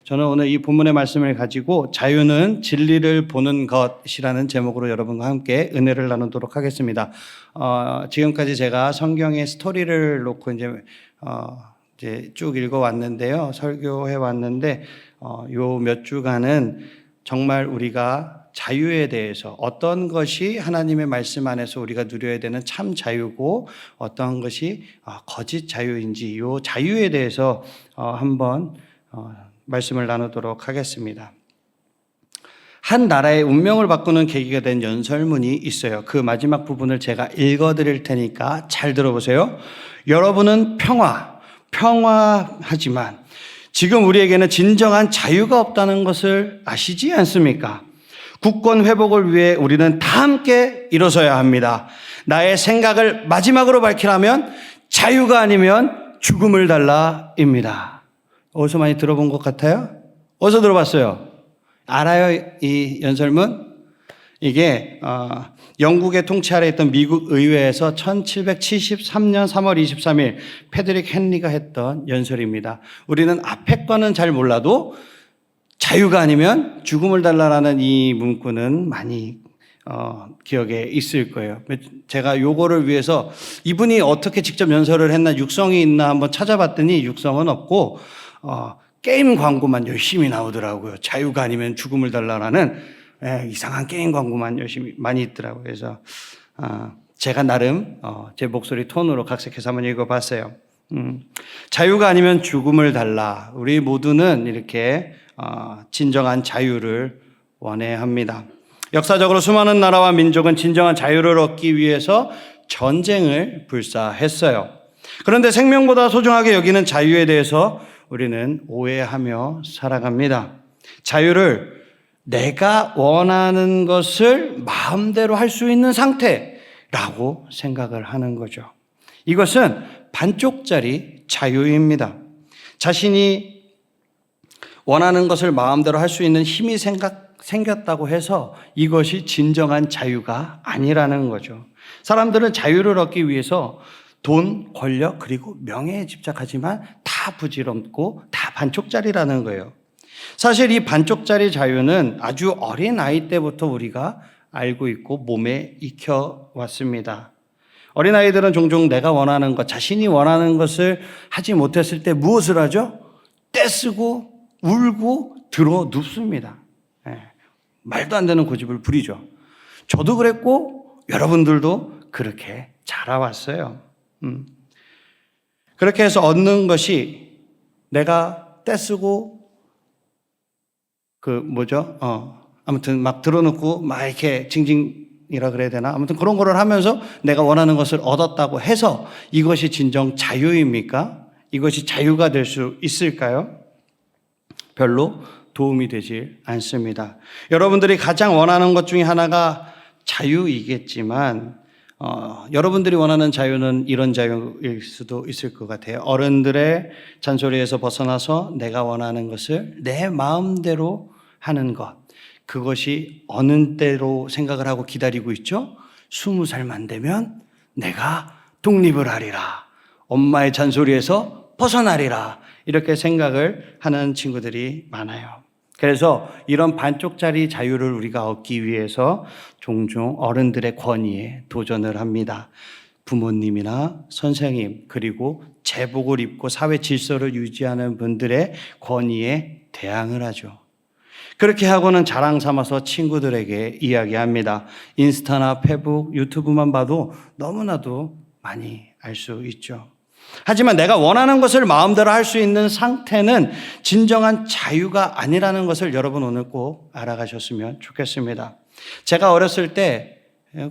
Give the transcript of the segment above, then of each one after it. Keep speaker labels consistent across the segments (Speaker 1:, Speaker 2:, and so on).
Speaker 1: 저는 오늘 이 본문의 말씀을 가지고 자유는 진리를 보는 것이라는 제목으로 여러분과 함께 은혜를 나누도록 하겠습니다. 지금까지 제가 성경의 스토리를 놓고 이제 쭉 읽어왔는데요. 설교해 왔는데, 요 몇 주간은 정말 우리가 자유에 대해서 어떤 것이 하나님의 말씀 안에서 우리가 누려야 되는 참 자유고 어떤 것이 거짓 자유인지 요 자유에 대해서 한번 말씀을 나누도록 하겠습니다. 한 나라의 운명을 바꾸는 계기가 된 연설문이 있어요. 그 마지막 부분을 제가 읽어드릴 테니까 잘 들어보세요. 여러분은 평화하지만 지금 우리에게는 진정한 자유가 없다는 것을 아시지 않습니까? 국권 회복을 위해 우리는 다 함께 일어서야 합니다. 나의 생각을 마지막으로 밝히라면 자유가 아니면 죽음을 달라입니다. 어디서 많이 들어본 것 같아요? 어디서 들어봤어요? 알아요? 이 연설문? 이게 영국의 통치 아래 있던 미국 의회에서 1773년 3월 23일 패드릭 헨리가 했던 연설입니다. 우리는 앞에 거는 잘 몰라도 자유가 아니면 죽음을 달라라는 이 문구는 많이 기억에 있을 거예요. 제가 요거를 위해서 이분이 어떻게 직접 연설을 했나, 육성이 있나 한번 찾아봤더니 육성은 없고 게임 광고만 열심히 나오더라고요. 자유가 아니면 죽음을 달라라는 이상한 게임 광고만 열심히 많이 있더라고요. 그래서 제가 나름 제 목소리 톤으로 각색해서 한번 읽어봤어요. 자유가 아니면 죽음을 달라. 우리 모두는 이렇게 진정한 자유를 원해합니다. 역사적으로 수많은 나라와 민족은 진정한 자유를 얻기 위해서 전쟁을 불사했어요. 그런데 생명보다 소중하게 여기는 자유에 대해서 우리는 오해하며 살아갑니다. 자유를 내가 원하는 것을 마음대로 할 수 있는 상태라고 생각을 하는 거죠. 이것은 반쪽짜리 자유입니다. 자신이 원하는 것을 마음대로 할 수 있는 힘이 생겼다고 해서 이것이 진정한 자유가 아니라는 거죠. 사람들은 자유를 얻기 위해서 돈, 권력, 그리고 명예에 집착하지만 다 부질없고 다 반쪽짜리라는 거예요. 사실 이 반쪽짜리 자유는 아주 어린 아이 때부터 우리가 알고 있고 몸에 익혀왔습니다. 어린아이들은 종종 내가 원하는 것, 자신이 원하는 것을 하지 못했을 때 무엇을 하죠? 떼쓰고 울고 들어 눕습니다. 말도 안 되는 고집을 부리죠. 저도 그랬고 여러분들도 그렇게 자라왔어요. 그렇게 해서 얻는 것이 내가 떼쓰고 아무튼 막 들어놓고 막 이렇게 징징이라 그래야 되나? 아무튼 그런 거를 하면서 내가 원하는 것을 얻었다고 해서 이것이 진정 자유입니까? 이것이 자유가 될 수 있을까요? 별로 도움이 되지 않습니다. 여러분들이 가장 원하는 것 중에 하나가 자유이겠지만 여러분들이 원하는 자유는 이런 자유일 수도 있을 것 같아요. 어른들의 잔소리에서 벗어나서 내가 원하는 것을 내 마음대로 하는 것. 그것이 어느 때로 생각을 하고 기다리고 있죠? 20살만 되면 내가 독립을 하리라. 엄마의 잔소리에서 벗어나리라. 이렇게 생각을 하는 친구들이 많아요. 그래서 이런 반쪽짜리 자유를 우리가 얻기 위해서 종종 어른들의 권위에 도전을 합니다. 부모님이나 선생님, 그리고 제복을 입고 사회 질서를 유지하는 분들의 권위에 대항을 하죠. 그렇게 하고는 자랑 삼아서 친구들에게 이야기합니다. 인스타나 페북, 유튜브만 봐도 너무나도 많이 알 수 있죠. 하지만 내가 원하는 것을 마음대로 할 수 있는 상태는 진정한 자유가 아니라는 것을 여러분 오늘 꼭 알아가셨으면 좋겠습니다. 제가 어렸을 때,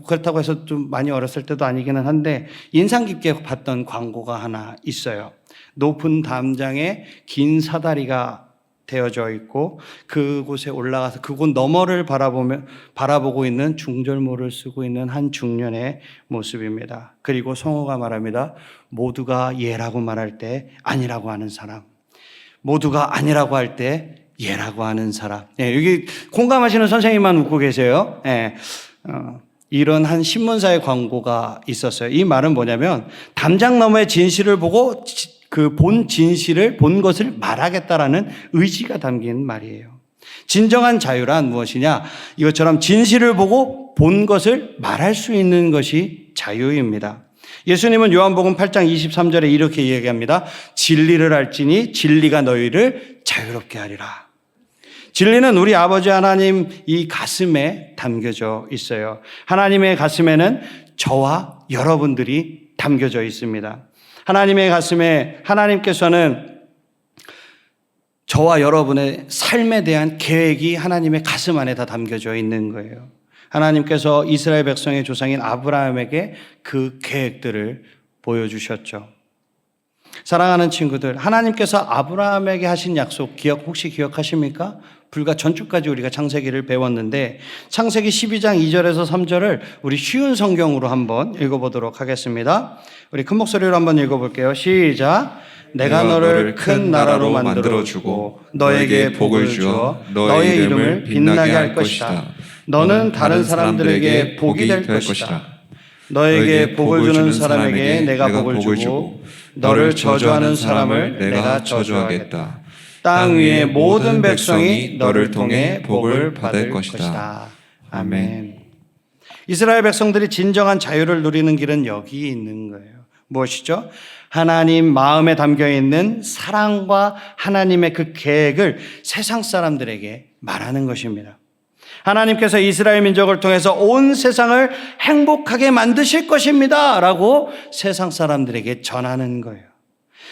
Speaker 1: 그렇다고 해서 좀 많이 어렸을 때도 아니기는 한데 인상 깊게 봤던 광고가 하나 있어요. 높은 담장에 긴 사다리가 되어져 있고 그곳에 올라가서 그곳 너머를 바라보고 있는 중절모를 쓰고 있는 한 중년의 모습입니다. 그리고 성우가 말합니다. 모두가 예라고 말할 때 아니라고 하는 사람, 모두가 아니라고 할 때 예라고 하는 사람. 여기 공감하시는 선생님만 웃고 계세요. 이런 한 신문사의 광고가 있었어요. 이 말은 뭐냐면 담장 너머의 진실을 보고 그 본 진실을, 본 것을 말하겠다라는 의지가 담긴 말이에요. 진정한 자유란 무엇이냐? 이것처럼 진실을 보고 본 것을 말할 수 있는 것이 자유입니다. 예수님은 요한복음 8장 23절에 이렇게 이야기합니다. 진리를 알지니 진리가 너희를 자유롭게 하리라. 진리는 우리 아버지 하나님 이 가슴에 담겨져 있어요. 하나님의 가슴에는 저와 여러분들이 담겨져 있습니다. 하나님의 가슴에 하나님께서는 저와 여러분의 삶에 대한 계획이 하나님의 가슴 안에 다 담겨져 있는 거예요. 하나님께서 이스라엘 백성의 조상인 아브라함에게 그 계획들을 보여주셨죠. 사랑하는 친구들, 하나님께서 아브라함에게 하신 약속 혹시 기억하십니까? 불과 전주까지 우리가 창세기를 배웠는데 창세기 12장 2절에서 3절을 우리 쉬운 성경으로 한번 읽어보도록 하겠습니다. 우리 큰 목소리로 한번 읽어볼게요. 시작. 내가 너를 큰 나라로 만들어주고 너에게 복을 주어 너의 이름을 빛나게 할 것이다. 너는 다른 사람들에게 복이 될 것이다. 너에게 복을 주는 사람에게 내가 복을 주고 너를 저주하는 사람을 내가 저주하겠다. 땅 위의 모든 백성이 너를 통해 복을 받을 것이다. 아멘. 이스라엘 백성들이 진정한 자유를 누리는 길은 여기 있는 거예요. 무엇이죠? 하나님 마음에 담겨 있는 사랑과 하나님의 그 계획을 세상 사람들에게 말하는 것입니다. 하나님께서 이스라엘 민족을 통해서 온 세상을 행복하게 만드실 것입니다 라고 세상 사람들에게 전하는 거예요.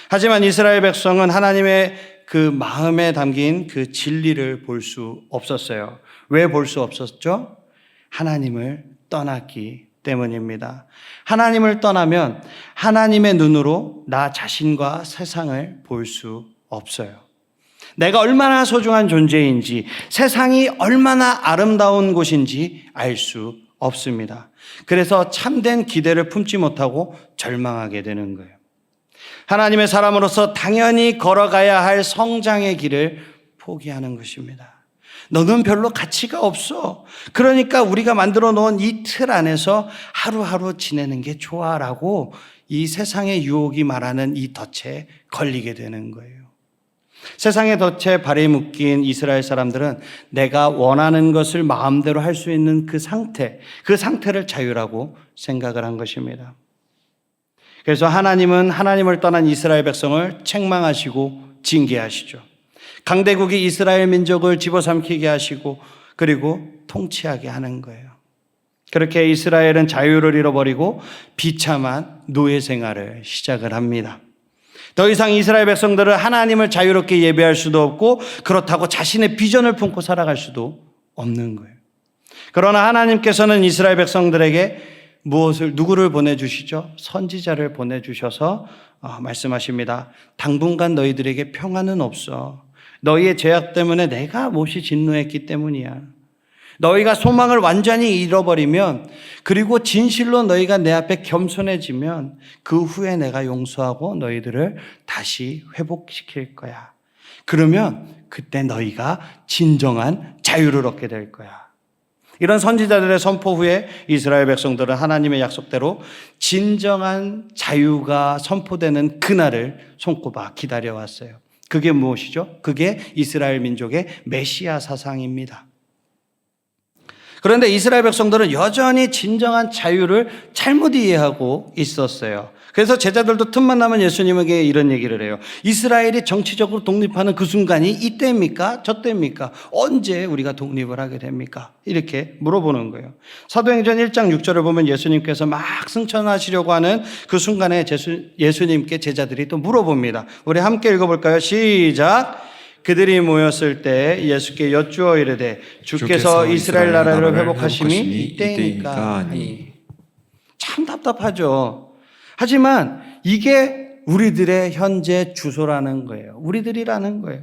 Speaker 1: 하지만 이스라엘 백성은 하나님의 그 마음에 담긴 그 진리를 볼 수 없었어요. 왜 볼 수 없었죠? 하나님을 떠났기 때문입니다. 하나님을 떠나면 하나님의 눈으로 나 자신과 세상을 볼 수 없어요. 내가 얼마나 소중한 존재인지, 세상이 얼마나 아름다운 곳인지 알 수 없습니다. 그래서 참된 기대를 품지 못하고 절망하게 되는 거예요. 하나님의 사람으로서 당연히 걸어가야 할 성장의 길을 포기하는 것입니다. 너는 별로 가치가 없어. 그러니까 우리가 만들어 놓은 이 틀 안에서 하루하루 지내는 게 좋아라고 이 세상의 유혹이 말하는 이 덫에 걸리게 되는 거예요. 세상의 덫에 발이 묶인 이스라엘 사람들은 내가 원하는 것을 마음대로 할 수 있는 그 상태를 자유라고 생각을 한 것입니다. 그래서 하나님은 하나님을 떠난 이스라엘 백성을 책망하시고 징계하시죠. 강대국이 이스라엘 민족을 집어삼키게 하시고 그리고 통치하게 하는 거예요. 그렇게 이스라엘은 자유를 잃어버리고 비참한 노예 생활을 시작을 합니다. 더 이상 이스라엘 백성들은 하나님을 자유롭게 예배할 수도 없고 그렇다고 자신의 비전을 품고 살아갈 수도 없는 거예요. 그러나 하나님께서는 이스라엘 백성들에게 누구를 보내주시죠? 선지자를 보내주셔서 말씀하십니다. 당분간 너희들에게 평안은 없어. 너희의 죄악 때문에 내가 몹시 진노했기 때문이야. 너희가 소망을 완전히 잃어버리면 그리고 진실로 너희가 내 앞에 겸손해지면 그 후에 내가 용서하고 너희들을 다시 회복시킬 거야. 그러면 그때 너희가 진정한 자유를 얻게 될 거야. 이런 선지자들의 선포 후에 이스라엘 백성들은 하나님의 약속대로 진정한 자유가 선포되는 그날을 손꼽아 기다려왔어요. 그게 무엇이죠? 그게 이스라엘 민족의 메시아 사상입니다. 그런데 이스라엘 백성들은 여전히 진정한 자유를 잘못 이해하고 있었어요. 그래서 제자들도 틈만 나면 예수님에게 이런 얘기를 해요. 이스라엘이 정치적으로 독립하는 그 순간이 이때입니까? 저때입니까? 언제 우리가 독립을 하게 됩니까? 이렇게 물어보는 거예요. 사도행전 1장 6절을 보면 예수님께서 막 승천하시려고 하는 그 순간에 예수님께 제자들이 또 물어봅니다. 우리 함께 읽어볼까요? 시작! 그들이 모였을 때 예수께 여쭈어 이르되 주께서 이스라엘 나라를 회복하심이 이때이니까 하니. 참 답답하죠. 하지만 이게 우리들의 현재 주소라는 거예요. 우리들이라는 거예요.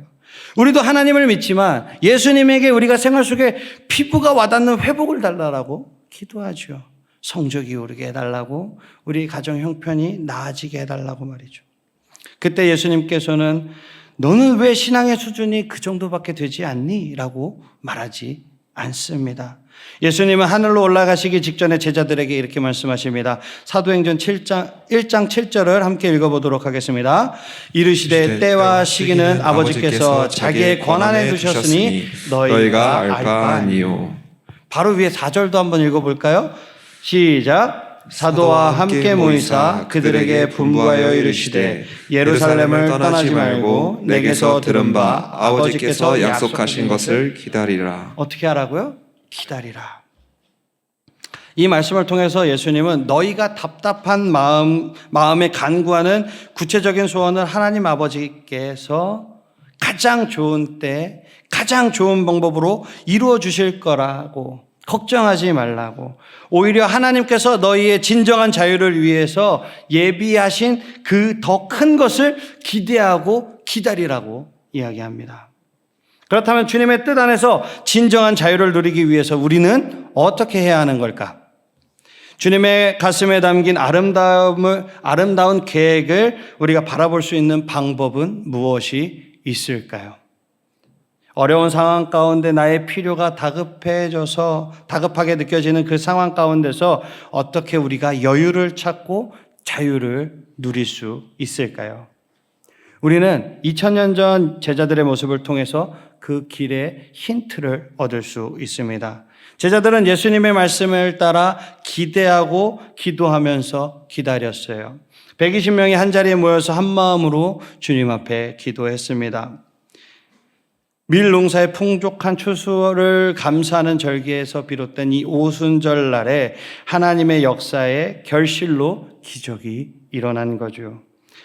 Speaker 1: 우리도 하나님을 믿지만 예수님에게 우리가 생활 속에 피부가 와닿는 회복을 달라고 기도하죠. 성적이 오르게 해달라고, 우리 가정 형편이 나아지게 해달라고 말이죠. 그때 예수님께서는 너는 왜 신앙의 수준이 그 정도밖에 되지 않니? 라고 말하지 않습니다. 예수님은 하늘로 올라가시기 직전에 제자들에게 이렇게 말씀하십니다. 사도행전 1장 7절을 함께 읽어보도록 하겠습니다. 이르시되 때와 시기는 아버지께서 자기의 권한에 두셨으니 너희가 알 바 아니요. 바로 위에 4절도 한번 읽어볼까요? 시작. 사도와 함께 모이사 그들에게 분부하여 이르시되 예루살렘을 떠나지 말고 내게서 들은 바 아버지께서 약속하신 것을 기다리라. 어떻게 하라고요? 기다리라. 이 말씀을 통해서 예수님은 너희가 답답한 마음에 간구하는 구체적인 소원을 하나님 아버지께서 가장 좋은 때, 가장 좋은 방법으로 이루어 주실 거라고, 걱정하지 말라고, 오히려 하나님께서 너희의 진정한 자유를 위해서 예비하신 그 더 큰 것을 기대하고 기다리라고 이야기합니다. 그렇다면 주님의 뜻 안에서 진정한 자유를 누리기 위해서 우리는 어떻게 해야 하는 걸까? 주님의 가슴에 담긴 아름다운 계획을 우리가 바라볼 수 있는 방법은 무엇이 있을까요? 어려운 상황 가운데 나의 필요가 다급하게 느껴지는 그 상황 가운데서 어떻게 우리가 여유를 찾고 자유를 누릴 수 있을까요? 우리는 2000년 전 제자들의 모습을 통해서 그 길의 힌트를 얻을 수 있습니다. 제자들은 예수님의 말씀을 따라 기대하고 기도하면서 기다렸어요. 120명이 한자리에 모여서 한마음으로 주님 앞에 기도했습니다. 밀 농사의 풍족한 추수를 감사하는 절기에서 비롯된 이 오순절 날에 하나님의 역사의 결실로 기적이 일어난 거죠.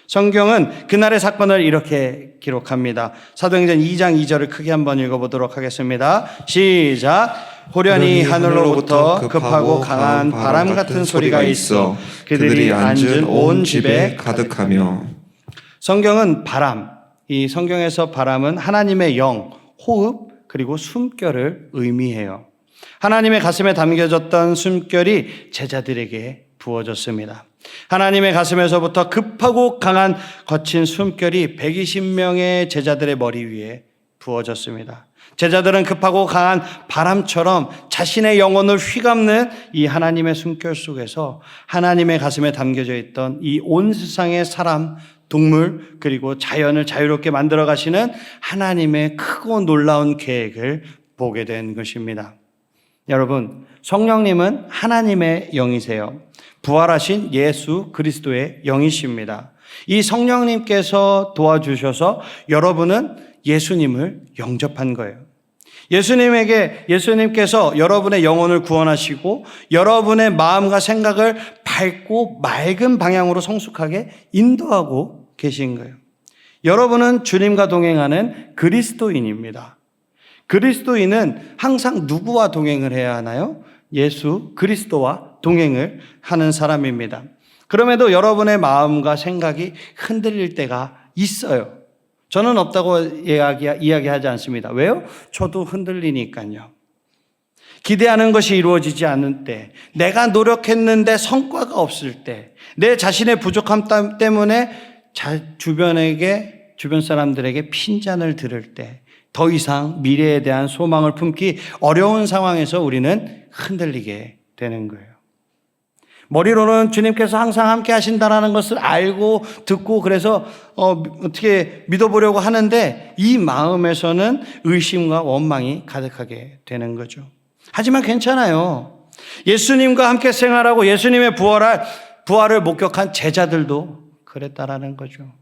Speaker 1: 성경은 그날의 사건을 이렇게 기록합니다. 사도행전 2장 2절을 크게 한번 읽어보도록 하겠습니다. 시작. 호련히 하늘로부터 급하고 강한 바람 같은 소리가 있어 그들이 앉은 온 집에 가득하며. 성경은 바람, 이 성경에서 바람은 하나님의 영, 호흡, 그리고 숨결을 의미해요. 하나님의 가슴에 담겨졌던 숨결이 제자들에게 부어졌습니다. 하나님의 가슴에서부터 급하고 강한 거친 숨결이 120명의 제자들의 머리 위에 부어졌습니다. 제자들은 급하고 강한 바람처럼 자신의 영혼을 휘감는 이 하나님의 숨결 속에서 하나님의 가슴에 담겨져 있던 이 온 세상의 사람, 동물, 그리고 자연을 자유롭게 만들어 가시는 하나님의 크고 놀라운 계획을 보게 된 것입니다. 여러분, 성령님은 하나님의 영이세요. 부활하신 예수 그리스도의 영이십니다. 이 성령님께서 도와주셔서 여러분은 예수님을 영접한 거예요. 예수님께서 여러분의 영혼을 구원하시고 여러분의 마음과 생각을 밝고 맑은 방향으로 성숙하게 인도하고 계신 거예요. 여러분은 주님과 동행하는 그리스도인입니다. 그리스도인은 항상 누구와 동행을 해야 하나요? 예수 그리스도와 동행을 하는 사람입니다. 그럼에도 여러분의 마음과 생각이 흔들릴 때가 있어요. 저는 없다고 이야기하지 않습니다. 왜요? 저도 흔들리니까요. 기대하는 것이 이루어지지 않을 때, 내가 노력했는데 성과가 없을 때, 내 자신의 부족함 때문에 주변 사람들에게 핀잔을 들을 때, 더 이상 미래에 대한 소망을 품기 어려운 상황에서 우리는 흔들리게 되는 거예요. 머리로는 주님께서 항상 함께 하신다라는 것을 알고 듣고 그래서 어떻게 믿어보려고 하는데 이 마음에서는 의심과 원망이 가득하게 되는 거죠. 하지만 괜찮아요. 예수님과 함께 생활하고 예수님의 부활을 목격한 제자들도 그랬다라는 거죠.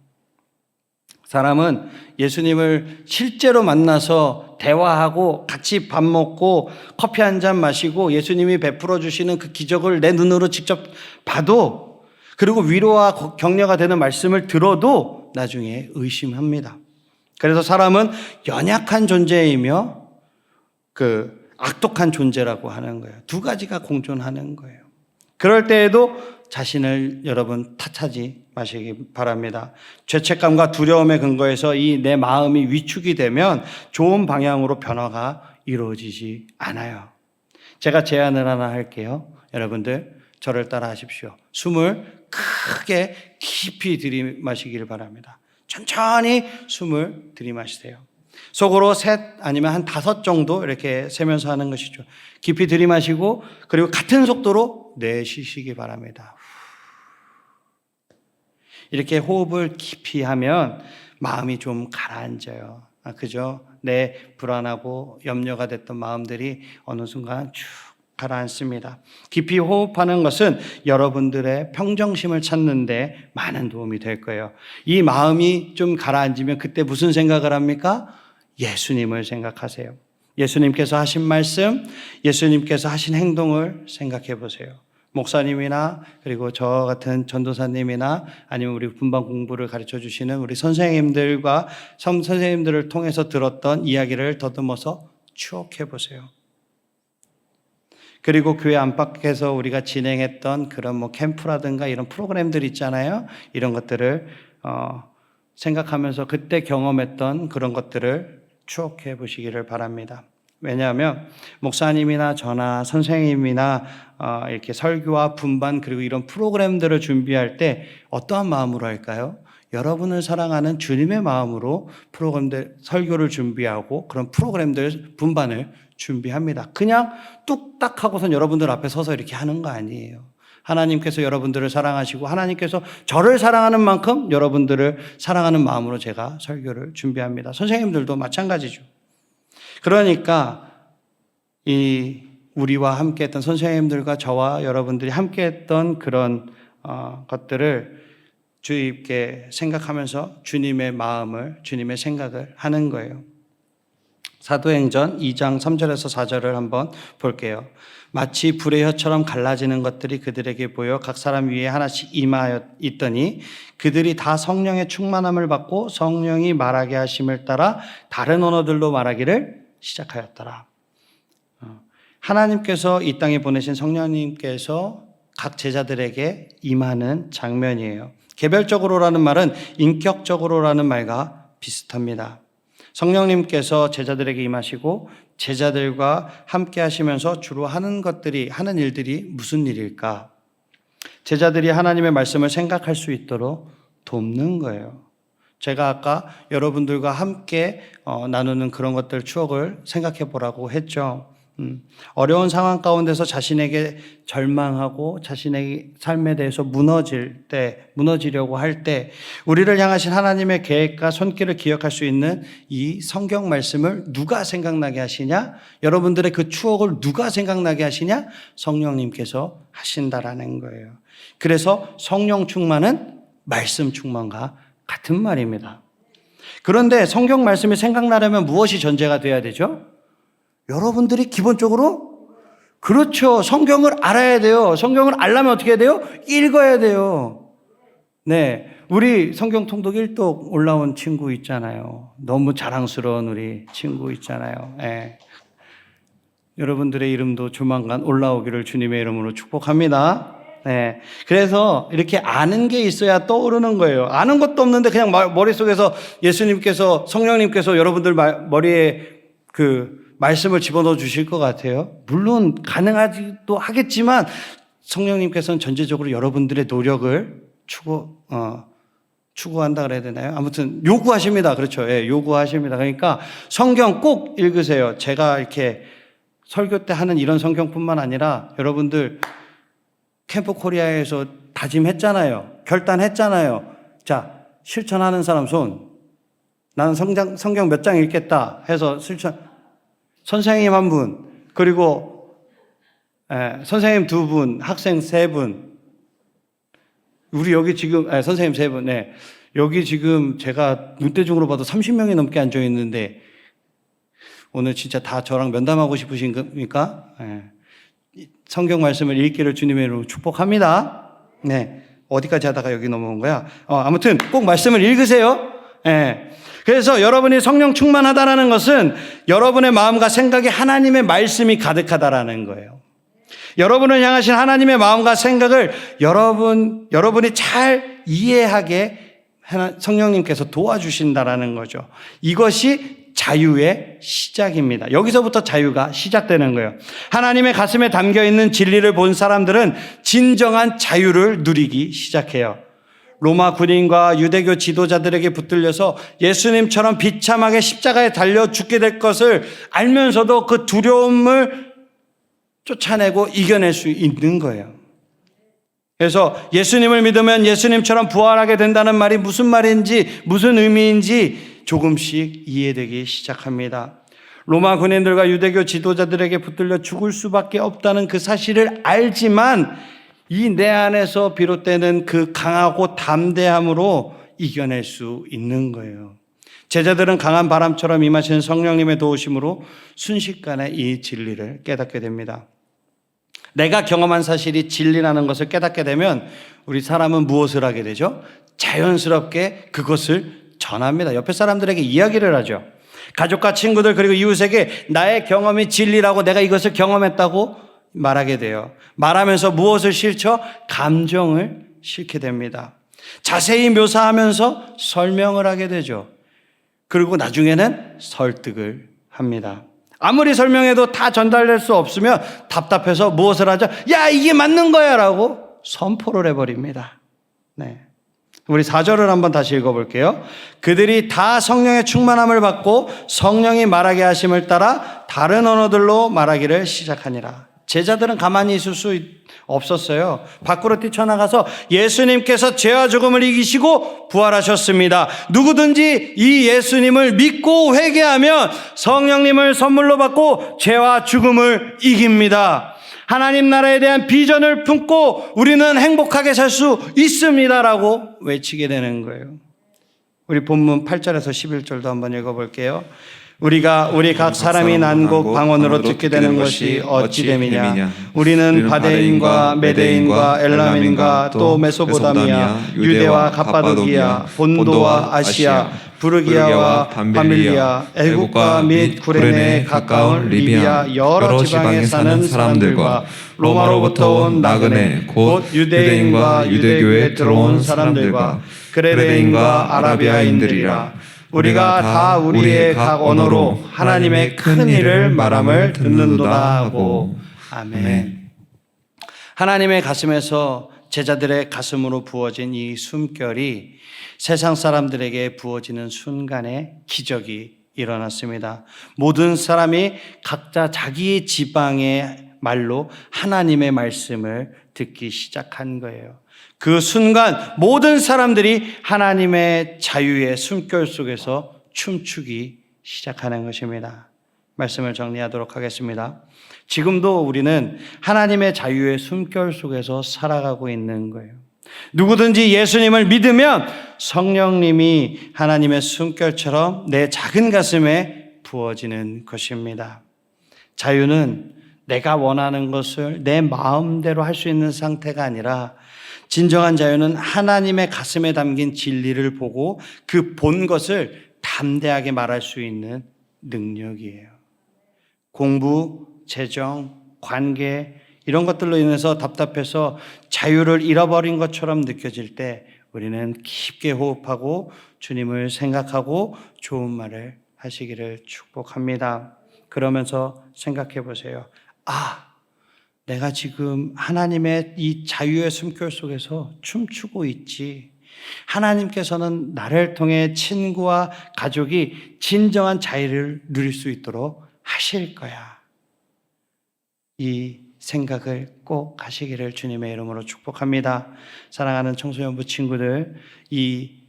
Speaker 1: 사람은 예수님을 실제로 만나서 대화하고 같이 밥 먹고 커피 한 잔 마시고 예수님이 베풀어 주시는 그 기적을 내 눈으로 직접 봐도, 그리고 위로와 격려가 되는 말씀을 들어도 나중에 의심합니다. 그래서 사람은 연약한 존재이며 악독한 존재라고 하는 거예요. 두 가지가 공존하는 거예요. 그럴 때에도 자신을 여러분 탓하지 마시기 바랍니다. 죄책감과 두려움에 근거해서 이 내 마음이 위축이 되면 좋은 방향으로 변화가 이루어지지 않아요. 제가 제안을 하나 할게요. 여러분들 저를 따라 하십시오. 숨을 크게 깊이 들이마시기를 바랍니다. 천천히 숨을 들이마시세요. 속으로 셋 아니면 한 5 정도 이렇게 세면서 하는 것이죠. 깊이 들이마시고 그리고 같은 속도로 내쉬시기 바랍니다. 이렇게 호흡을 깊이 하면 마음이 좀 가라앉아요. 그죠? 내 불안하고 염려가 됐던 마음들이 어느 순간 쭉 가라앉습니다. 깊이 호흡하는 것은 여러분들의 평정심을 찾는 데 많은 도움이 될 거예요. 이 마음이 좀 가라앉으면 그때 무슨 생각을 합니까? 예수님을 생각하세요. 예수님께서 하신 말씀, 예수님께서 하신 행동을 생각해 보세요. 목사님이나 그리고 저 같은 전도사님이나 아니면 우리 분반 공부를 가르쳐 주시는 우리 선생님들과 선생님들을 통해서 들었던 이야기를 더듬어서 추억해 보세요. 그리고 교회 안팎에서 우리가 진행했던 그런 캠프라든가 이런 프로그램들 있잖아요. 이런 것들을 생각하면서 그때 경험했던 그런 것들을 추억해 보시기를 바랍니다. 왜냐하면 목사님이나 저나 선생님이나 이렇게 설교와 분반 그리고 이런 프로그램들을 준비할 때 어떠한 마음으로 할까요? 여러분을 사랑하는 주님의 마음으로 프로그램들 설교를 준비하고 그런 프로그램들 분반을 준비합니다. 그냥 뚝딱 하고선 여러분들 앞에 서서 이렇게 하는 거 아니에요. 하나님께서 여러분들을 사랑하시고 하나님께서 저를 사랑하는 만큼 여러분들을 사랑하는 마음으로 제가 설교를 준비합니다. 선생님들도 마찬가지죠. 그러니까 우리와 함께했던 선생님들과 저와 여러분들이 함께했던 그런 것들을 주의 깊게 생각하면서 주님의 마음을, 주님의 생각을 하는 거예요. 사도행전 2장 3절에서 4절을 한번 볼게요. 마치 불의 혀처럼 갈라지는 것들이 그들에게 보여 각 사람 위에 하나씩 임하여 있더니 그들이 다 성령의 충만함을 받고 성령이 말하게 하심을 따라 다른 언어들로 말하기를 시작하였더라. 하나님께서 이 땅에 보내신 성령님께서 각 제자들에게 임하는 장면이에요. 개별적으로라는 말은 인격적으로라는 말과 비슷합니다. 성령님께서 제자들에게 임하시고 제자들과 함께 하시면서 주로 하는 일들이 무슨 일일까? 제자들이 하나님의 말씀을 생각할 수 있도록 돕는 거예요. 제가 아까 여러분들과 함께 나누는 그런 것들 추억을 생각해 보라고 했죠. 어려운 상황 가운데서 자신에게 절망하고 자신의 삶에 대해서 무너지려고 할 때 우리를 향하신 하나님의 계획과 손길을 기억할 수 있는 이 성경 말씀을 누가 생각나게 하시냐? 여러분들의 그 추억을 누가 생각나게 하시냐? 성령님께서 하신다라는 거예요. 그래서 성령 충만은 말씀 충만과 같은 말입니다. 그런데 성경 말씀이 생각나려면 무엇이 전제가 돼야 되죠? 여러분들이 기본적으로 그렇죠. 성경을 알아야 돼요. 성경을 알려면 어떻게 해야 돼요? 읽어야 돼요. 네, 우리 성경 통독 1독 올라온 친구 있잖아요. 너무 자랑스러운 우리 친구 있잖아요. 네. 여러분들의 이름도 조만간 올라오기를 주님의 이름으로 축복합니다. 네. 그래서 이렇게 아는 게 있어야 떠오르는 거예요. 아는 것도 없는데 그냥 머릿속에서 예수님께서, 성령님께서 여러분들 머리에 말씀을 집어넣어 주실 것 같아요. 물론 가능하기도 하겠지만 성령님께서는 전체적으로 여러분들의 노력을 추구한다 그래야 되나요? 아무튼 요구하십니다. 그렇죠. 예, 요구하십니다. 그러니까 성경 꼭 읽으세요. 제가 이렇게 설교 때 하는 이런 성경뿐만 아니라 여러분들 캠프 코리아에서 다짐했잖아요. 결단했잖아요. 자, 실천하는 사람 손. 나는 성경 몇 장 읽겠다 해서 실천. 선생님 1분, 그리고 선생님 2분, 학생 3분. 우리 여기 지금 선생님 3분. 네. 여기 지금 제가 눈대중으로 봐도 30명이 넘게 앉아 있는데 오늘 진짜 다 저랑 면담하고 싶으신 겁니까? 네. 성경 말씀을 읽기를 주님의 이름으로 축복합니다. 네. 어디까지 하다가 여기 넘어온 거야? 아무튼 꼭 말씀을 읽으세요. 네. 그래서 여러분이 성령 충만하다라는 것은 여러분의 마음과 생각에 하나님의 말씀이 가득하다라는 거예요. 여러분을 향하신 하나님의 마음과 생각을 여러분이 잘 이해하게 성령님께서 도와주신다라는 거죠. 이것이 자유의 시작입니다. 여기서부터 자유가 시작되는 거예요. 하나님의 가슴에 담겨 있는 진리를 본 사람들은 진정한 자유를 누리기 시작해요. 로마 군인과 유대교 지도자들에게 붙들려서 예수님처럼 비참하게 십자가에 달려 죽게 될 것을 알면서도 그 두려움을 쫓아내고 이겨낼 수 있는 거예요. 그래서 예수님을 믿으면 예수님처럼 부활하게 된다는 말이 무슨 말인지, 무슨 의미인지 조금씩 이해되기 시작합니다. 로마 군인들과 유대교 지도자들에게 붙들려 죽을 수밖에 없다는 그 사실을 알지만 이 내 안에서 비롯되는 그 강하고 담대함으로 이겨낼 수 있는 거예요. 제자들은 강한 바람처럼 임하시는 성령님의 도우심으로 순식간에 이 진리를 깨닫게 됩니다. 내가 경험한 사실이 진리라는 것을 깨닫게 되면 우리 사람은 무엇을 하게 되죠? 자연스럽게 그것을 전합니다. 옆에 사람들에게 이야기를 하죠. 가족과 친구들 그리고 이웃에게 나의 경험이 진리라고, 내가 이것을 경험했다고 말하게 돼요. 말하면서 무엇을 실죠? 감정을 실게 됩니다. 자세히 묘사하면서 설명을 하게 되죠. 그리고 나중에는 설득을 합니다. 아무리 설명해도 다 전달될 수 없으면 답답해서 무엇을 하죠? 야, 이게 맞는 거야 라고 선포를 해버립니다. 네. 우리 4절을 한번 다시 읽어볼게요. 그들이 다 성령의 충만함을 받고 성령이 말하게 하심을 따라 다른 언어들로 말하기를 시작하니라. 제자들은 가만히 있을 수 없었어요. 밖으로 뛰쳐나가서 예수님께서 죄와 죽음을 이기시고 부활하셨습니다. 누구든지 이 예수님을 믿고 회개하면 성령님을 선물로 받고 죄와 죽음을 이깁니다. 하나님 나라에 대한 비전을 품고 우리는 행복하게 살 수 있습니다라고 외치게 되는 거예요. 우리 본문 8절에서 11절도 한번 읽어볼게요. 우리 각 사람이 난곡 방언으로 듣게 되는 것이 어찌 됨이냐. 우리는 바데인과 메데인과 엘람인과 또 메소포타미아, 유대와 갑바도기아, 본도와 아시아, 부르기아와 밤밀리아, 애국과 및 구레네에 가까운 리비아 여러 지방에 사는 사람들과 로마로부터 온 나그네 곧 유대인과 유대교에 들어온 사람들과 그레네인과 아라비아인들이라. 우리가 다 우리의 각 언어로 하나님의 큰 일을 말함을 듣는도다 하고. 아멘. 하나님의 가슴에서 제자들의 가슴으로 부어진 이 숨결이 세상 사람들에게 부어지는 순간에 기적이 일어났습니다. 모든 사람이 각자 자기의 지방의 말로 하나님의 말씀을 듣기 시작한 거예요. 그 순간 모든 사람들이 하나님의 자유의 숨결 속에서 춤추기 시작하는 것입니다. 말씀을 정리하도록 하겠습니다. 지금도 우리는 하나님의 자유의 숨결 속에서 살아가고 있는 거예요. 누구든지 예수님을 믿으면 성령님이 하나님의 숨결처럼 내 작은 가슴에 부어지는 것입니다. 자유는 내가 원하는 것을 내 마음대로 할 수 있는 상태가 아니라 진정한 자유는 하나님의 가슴에 담긴 진리를 보고 그 본 것을 담대하게 말할 수 있는 능력이에요. 공부, 재정, 관계 이런 것들로 인해서 답답해서 자유를 잃어버린 것처럼 느껴질 때 우리는 깊게 호흡하고 주님을 생각하고 좋은 말을 하시기를 축복합니다. 그러면서 생각해 보세요. 내가 지금 하나님의 이 자유의 숨결 속에서 춤추고 있지. 하나님께서는 나를 통해 친구와 가족이 진정한 자유를 누릴 수 있도록 하실 거야. 이 생각을 꼭 하시기를 주님의 이름으로 축복합니다. 사랑하는 청소년부 친구들, 이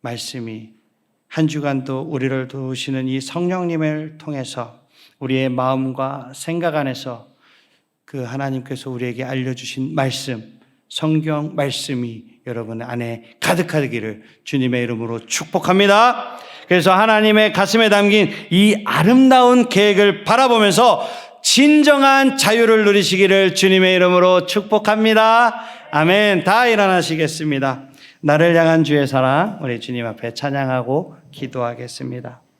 Speaker 1: 말씀이 한 주간도 우리를 도우시는 이 성령님을 통해서 우리의 마음과 생각 안에서 그 하나님께서 우리에게 알려주신 말씀, 성경 말씀이 여러분 안에 가득하기를 주님의 이름으로 축복합니다. 그래서 하나님의 가슴에 담긴 이 아름다운 계획을 바라보면서 진정한 자유를 누리시기를 주님의 이름으로 축복합니다. 아멘. 다 일어나시겠습니다. 나를 향한 주의 사랑, 우리 주님 앞에 찬양하고 기도하겠습니다.